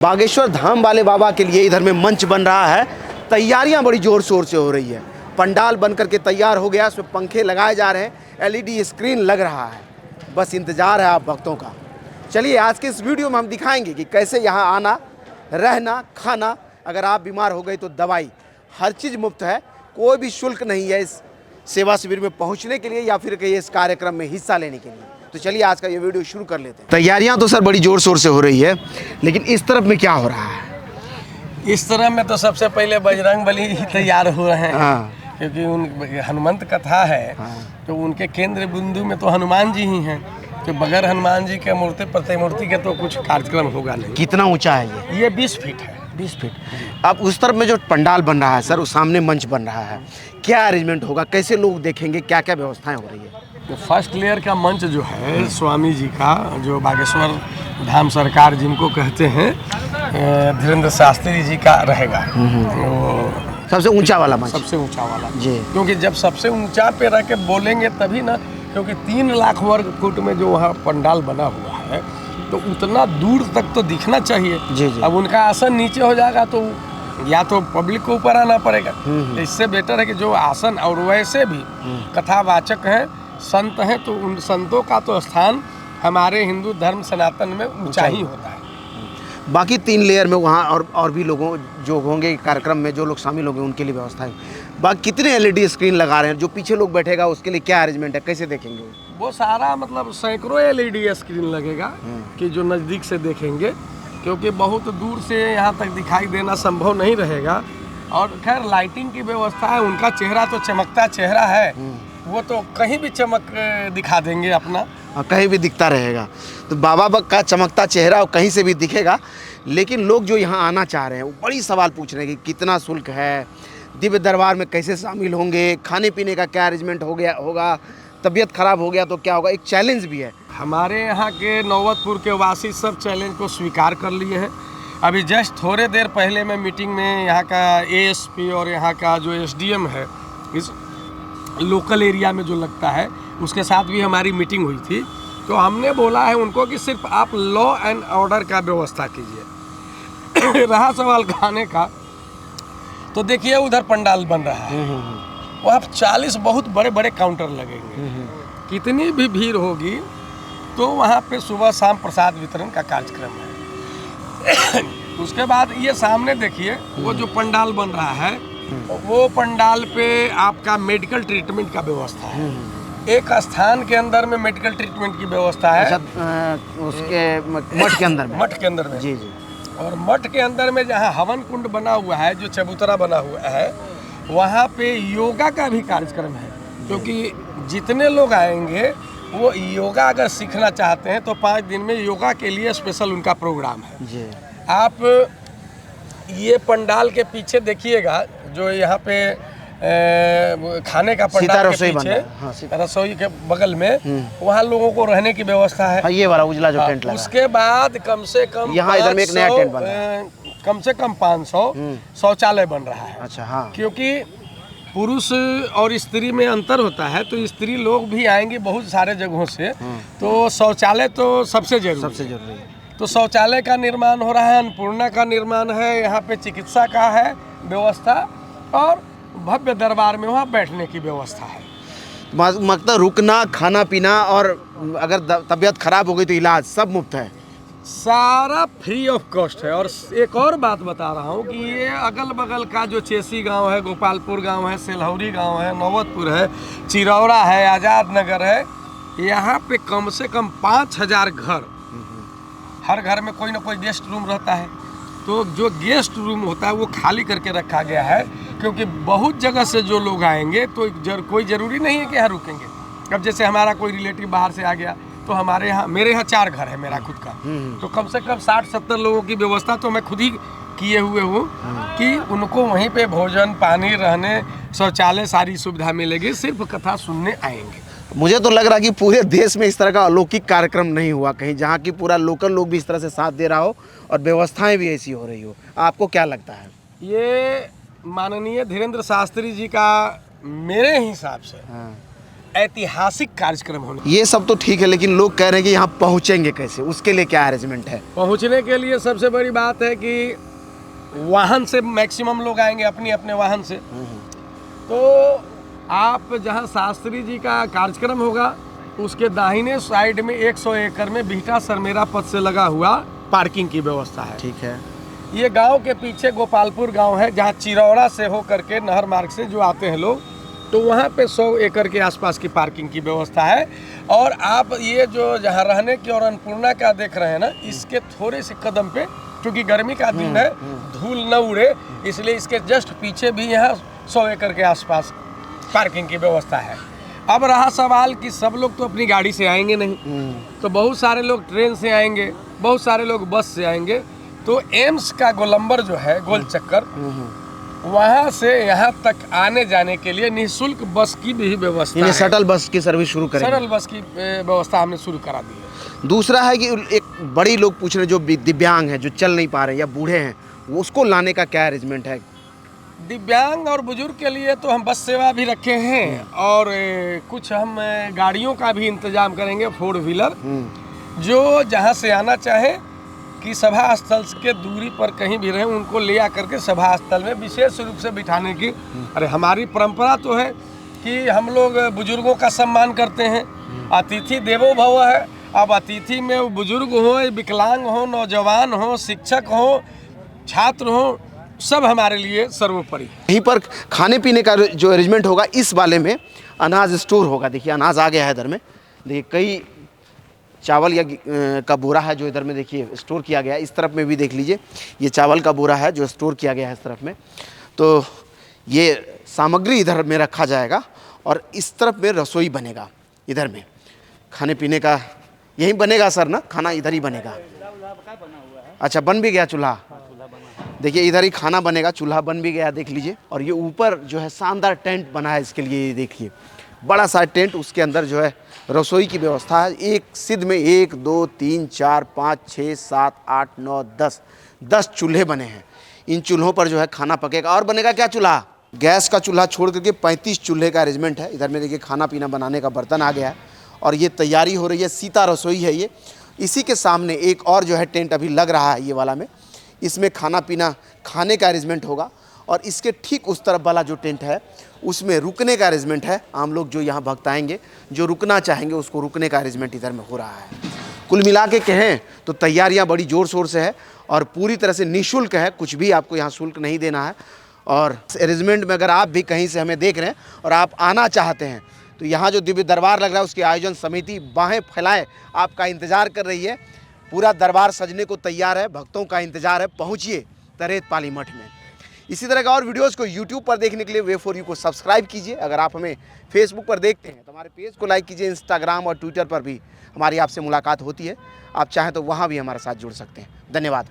बागेश्वर धाम वाले बाबा के लिए इधर में मंच बन रहा है। तैयारियां बड़ी जोर शोर से हो रही है। पंडाल बन करके तैयार हो गया, उसमें पंखे लगाए जा रहे हैं, एलईडी स्क्रीन लग रहा है। बस इंतज़ार है आप भक्तों का। चलिए आज के इस वीडियो में हम दिखाएंगे कि कैसे यहाँ आना, रहना, खाना, अगर आप बीमार हो गए तो दवाई, हर चीज़ मुफ्त है। कोई भी शुल्क नहीं है इस सेवा शिविर में पहुँचने के लिए या फिर कहीं इस कार्यक्रम में हिस्सा लेने के लिए। तो चलिए आज का ये वीडियो शुरू कर लेते हैं। तैयारियां तो सर बड़ी जोर शोर से हो रही है, लेकिन इस तरफ में क्या हो रहा है? इस तरह में तो सबसे पहले बजरंगबली ही तैयार हो रहे हैं। हाँ। क्योंकि उन हनुमंत कथा है। हाँ। तो उनके केंद्र बिंदु में तो हनुमान जी ही हैं। तो बगैर हनुमान जी के मूर्ति प्रतिमूर्ति के तो कुछ कार्यक्रम होगा नहीं। कितना ऊंचा है ये 20 फीट है। 20 फीट। अब उस तरफ में जो पंडाल बन रहा है सर, उस सामने मंच बन रहा है, क्या अरेंजमेंट होगा, कैसे लोग देखेंगे, क्या क्या व्यवस्थाएं हो रही है? तो फर्स्ट लेयर का मंच जो है स्वामी जी का, जो बागेश्वर धाम सरकार जिनको कहते हैं, धीरेन्द्र शास्त्री जी का रहेगा। वो सबसे ऊंचा वाला मंच, सबसे ऊंचा वाला जी। क्योंकि जब सबसे ऊंचा पे रह के बोलेंगे तभी ना, क्योंकि 3 लाख वर्ग फुट में जो वहाँ पंडाल बना हुआ है तो उतना दूर तक तो दिखना चाहिए। जी जी। अब उनका आसन नीचे हो जाएगा तो या तो पब्लिक को ऊपर आना पड़ेगा। तो इससे बेटर है कि जो आसन, और वैसे भी कथावाचक हैं, संत हैं, तो उन संतों का तो स्थान हमारे हिंदू धर्म सनातन में ऊंचा ही होता है। बाकी 3 लेयर में वहाँ और भी लोगों जो होंगे कार्यक्रम में, जो लोग शामिल होंगे उनके लिए व्यवस्थाएं। बाकी कितने एलईडी स्क्रीन लगा रहे हैं? जो पीछे लोग बैठेगा उसके लिए क्या अरेंजमेंट है, कैसे देखेंगे? वो सारा मतलब सैकड़ों एलईडी स्क्रीन लगेगा कि जो नज़दीक से देखेंगे, क्योंकि बहुत दूर से यहाँ तक दिखाई देना संभव नहीं रहेगा। और खैर लाइटिंग की व्यवस्था है। उनका चेहरा तो चमकता चेहरा है, वो तो कहीं भी चमक दिखा देंगे अपना, कहीं भी दिखता रहेगा। तो बाबा का चमकता चेहरा कहीं से भी दिखेगा। लेकिन लोग जो यहाँ आना चाह रहे हैं वो बड़ी सवाल पूछ रहे हैं कि कितना शुल्क है, दिव्य दरबार में कैसे शामिल होंगे, खाने पीने का क्या अरेंजमेंट होगा, तबीयत खराब हो गया तो क्या होगा। एक चैलेंज भी है। हमारे यहाँ के नौबतपुर के वासी सब चैलेंज को स्वीकार कर लिए हैं। अभी जस्ट थोड़े देर पहले मैं मीटिंग में यहाँ का एएसपी और यहाँ का जो एसडीएम है इस लोकल एरिया में जो लगता है, उसके साथ भी हमारी मीटिंग हुई थी। तो हमने बोला है उनको कि सिर्फ आप लॉ एंड ऑर्डर का व्यवस्था कीजिए। रहा सवाल खाने का, तो देखिए उधर पंडाल बन रहा है, वहाँ 40 बहुत बड़े बड़े काउंटर लगेंगे। कितनी भी भीड़ होगी तो वहाँ पे सुबह शाम प्रसाद वितरण का कार्यक्रम है। उसके बाद ये सामने देखिए वो जो पंडाल बन रहा है, वो पंडाल पे आपका मेडिकल ट्रीटमेंट का व्यवस्था है। एक स्थान के अंदर में मेडिकल ट्रीटमेंट की व्यवस्था है। उसके मठ के अंदर में। मठ के अंदर में, जी जी। और मठ के अंदर में जहाँ हवन कुंड बना हुआ है, जो चबूतरा बना हुआ है, वहाँ पे योगा का भी कार्यक्रम है। क्योंकि जितने लोग आएंगे वो योगा अगर सीखना चाहते हैं तो 5 दिन में योगा के लिए स्पेशल उनका प्रोग्राम है। जी। आप ये पंडाल के पीछे देखिएगा, जो यहाँ पे खाने का पंडाल के पीछे, हाँ, रसोई के बगल में, वहाँ लोगों को रहने की व्यवस्था है। हाँ, ये वाला उजला जो टेंट लगा। उसके बाद कम से कम यहाँ इधर में एक नया टेंट बना है। कम से कम 500 शौचालय बन रहा है। अच्छा, हाँ। क्योंकि पुरुष और स्त्री में अंतर होता है, तो स्त्री लोग भी आएंगे बहुत सारे जगहों से, तो शौचालय तो सबसे जरूरी है। तो शौचालय का निर्माण हो रहा है, अन्नपूर्णा का निर्माण है, यहाँ पे चिकित्सा का है व्यवस्था, और भव्य दरबार में वहाँ बैठने की व्यवस्था है। मतलब रुकना, खाना पीना, और अगर तबीयत खराब हो गई तो इलाज सब मुफ्त है, सारा फ्री ऑफ कॉस्ट है। और एक और बात बता रहा हूँ कि ये अगल बगल का जो चेसी गांव है, गोपालपुर गांव है, सेलहौरी गांव है, नौबतपुर है, चिरौरा है, आज़ाद नगर है, यहाँ पे कम से कम 5000 घर, हर घर में कोई ना कोई गेस्ट रूम रहता है। तो जो गेस्ट रूम होता है वो खाली करके रखा गया है, क्योंकि बहुत जगह से जो लोग आएंगे तो कोई ज़रूरी नहीं है कि यहाँ रुकेंगे। अब जैसे हमारा कोई रिलेटिव बाहर से आ गया तो हमारे यहाँ, मेरे यहाँ 4 घर है मेरा खुद का, तो कम से कम 60-70 लोगों की व्यवस्था तो मैं खुद ही किए हुए हूँ कि उनको वहीं पे भोजन, पानी, रहने, शौचालय, सारी सुविधा मिलेगी। सिर्फ कथा सुनने आएंगे। मुझे तो लग रहा है कि पूरे देश में इस तरह का अलौकिक कार्यक्रम नहीं हुआ कहीं, जहाँ की पूरा लोकल लोग भी इस तरह से साथ दे रहा हो और व्यवस्थाएं भी ऐसी हो रही हो। आपको क्या लगता है? ये माननीय धीरेन्द्र शास्त्री जी का मेरे हिसाब से ऐतिहासिक कार्यक्रम होने। ये सब तो ठीक है, लेकिन लोग कह रहे हैं कि यहाँ पहुँचेंगे कैसे, उसके लिए क्या अरेंजमेंट है? पहुंचने के लिए सबसे बड़ी बात है कि वाहन से मैक्सिमम लोग आएंगे, अपनी अपने वाहन से। तो आप जहां शास्त्री जी का कार्यक्रम होगा उसके दाहिने साइड में 100 एकड़ में बिहटा सरमेरा पथ से लगा हुआ पार्किंग की व्यवस्था है। ठीक है। ये गांव के पीछे गोपालपुर गांव है, जहां चिरौड़ा से हो करके नहर मार्ग से जो आते हैं लोग, तो वहाँ पे 100 एकड़ के आसपास की पार्किंग की व्यवस्था है। और आप ये जो जहाँ रहने की और अन्नपूर्णा का देख रहे हैं ना, इसके थोड़े से कदम पे, क्योंकि गर्मी का दिन है, धूल न उड़े, इसलिए इसके जस्ट पीछे भी यहाँ 100 एकड़ के आसपास पार्किंग की व्यवस्था है। अब रहा सवाल कि सब लोग तो अपनी गाड़ी से आएंगे नहीं, तो बहुत सारे लोग ट्रेन से आएंगे, बहुत सारे लोग बस से आएंगे। तो एम्स का गोलंबर जो है, गोल चक्कर, वहाँ से यहाँ तक आने जाने के लिए निःशुल्क बस की भी व्यवस्था है। शटल बस की सर्विस शुरू करेंगे। शटल बस की व्यवस्था हमने शुरू करा दी है। दूसरा है कि एक बड़ी लोग पूछ रहे हैं, जो दिव्यांग हैं, जो चल नहीं पा रहे हैं या बूढ़े हैं, वो उसको लाने का क्या अरेंजमेंट है? दिव्यांग और बुजुर्ग के लिए तो हम बस सेवा भी रखे हैं, और कुछ हम गाड़ियों का भी इंतजाम करेंगे, 4 व्हीलर, जो जहाँ से आना चाहे कि सभा स्थल के दूरी पर कहीं भी रहे, उनको ले आकर के सभा स्थल में विशेष रूप से बिठाने की। अरे हमारी परंपरा तो है कि हम लोग बुजुर्गों का सम्मान करते हैं, अतिथि देवो भव है। अब अतिथि में वो बुजुर्ग हो, विकलांग हो, नौजवान हो, शिक्षक हो, छात्र हो, सब हमारे लिए सर्वोपरि। यहीं पर खाने पीने का जो अरेंजमेंट होगा, इस वाले में अनाज स्टोर होगा। देखिए अनाज आ गया है इधर में, देखिए कई चावल या का बोरा है जो इधर में देखिए स्टोर किया गया है। इस तरफ में भी देख लीजिए, ये चावल का बोरा है जो स्टोर किया गया है इस तरफ में। तो ये सामग्री इधर में रखा जाएगा और इस तरफ में रसोई बनेगा। इधर में खाने पीने का यहीं बनेगा सर ना, खाना इधर ही बनेगा? अच्छा, बन भी गया चूल्हा? देखिए इधर ही खाना बनेगा, चूल्हा बन भी गया, देख लीजिए। और ये ऊपर जो है शानदार टेंट बना है इसके लिए, ये देखिए बड़ा सा टेंट, उसके अंदर जो है रसोई की व्यवस्था है। एक सिद्ध में 1 2 3 4 5 6 7 8 9 10 चूल्हे बने हैं। इन चूल्हों पर जो है खाना पकेगा। और बनेगा क्या चूल्हा? गैस का चूल्हा छोड़ करके 35 चूल्हे का अरेंजमेंट है। इधर में देखिए खाना पीना बनाने का बर्तन आ गया है और ये तैयारी हो रही है। सीता रसोई है ये। इसी के सामने एक और जो है टेंट अभी लग रहा है ये वाला में, इसमें खाना पीना खाने का अरेंजमेंट होगा। और इसके ठीक उस तरफ वाला जो टेंट है उसमें रुकने का अरेंजमेंट है। आम लोग जो यहाँ भक्त आएंगे, जो रुकना चाहेंगे, उसको रुकने का अरेंजमेंट इधर में हो रहा है। कुल मिला के कहें तो तैयारियाँ बड़ी ज़ोर शोर से है और पूरी तरह से निःशुल्क है, कुछ भी आपको यहाँ शुल्क नहीं देना है। और अरेंजमेंट में अगर आप भी कहीं से हमें देख रहे हैं और आप आना चाहते हैं, तो यहाँ जो दिव्य दरबार लग रहा है उसकी आयोजन समिति बाहें फैलाए आपका इंतज़ार कर रही है। पूरा दरबार सजने को तैयार है, भक्तों का इंतज़ार है। पहुँचिए तरेत पाली मठ में। इसी तरह का और वीडियोस को YouTube पर देखने के लिए वे4यू को सब्सक्राइब कीजिए। अगर आप हमें Facebook पर देखते हैं तो हमारे पेज को लाइक कीजिए। इंस्टाग्राम और ट्विटर पर भी हमारी आपसे मुलाकात होती है, आप चाहें तो वहाँ भी हमारे साथ जुड़ सकते हैं। धन्यवाद।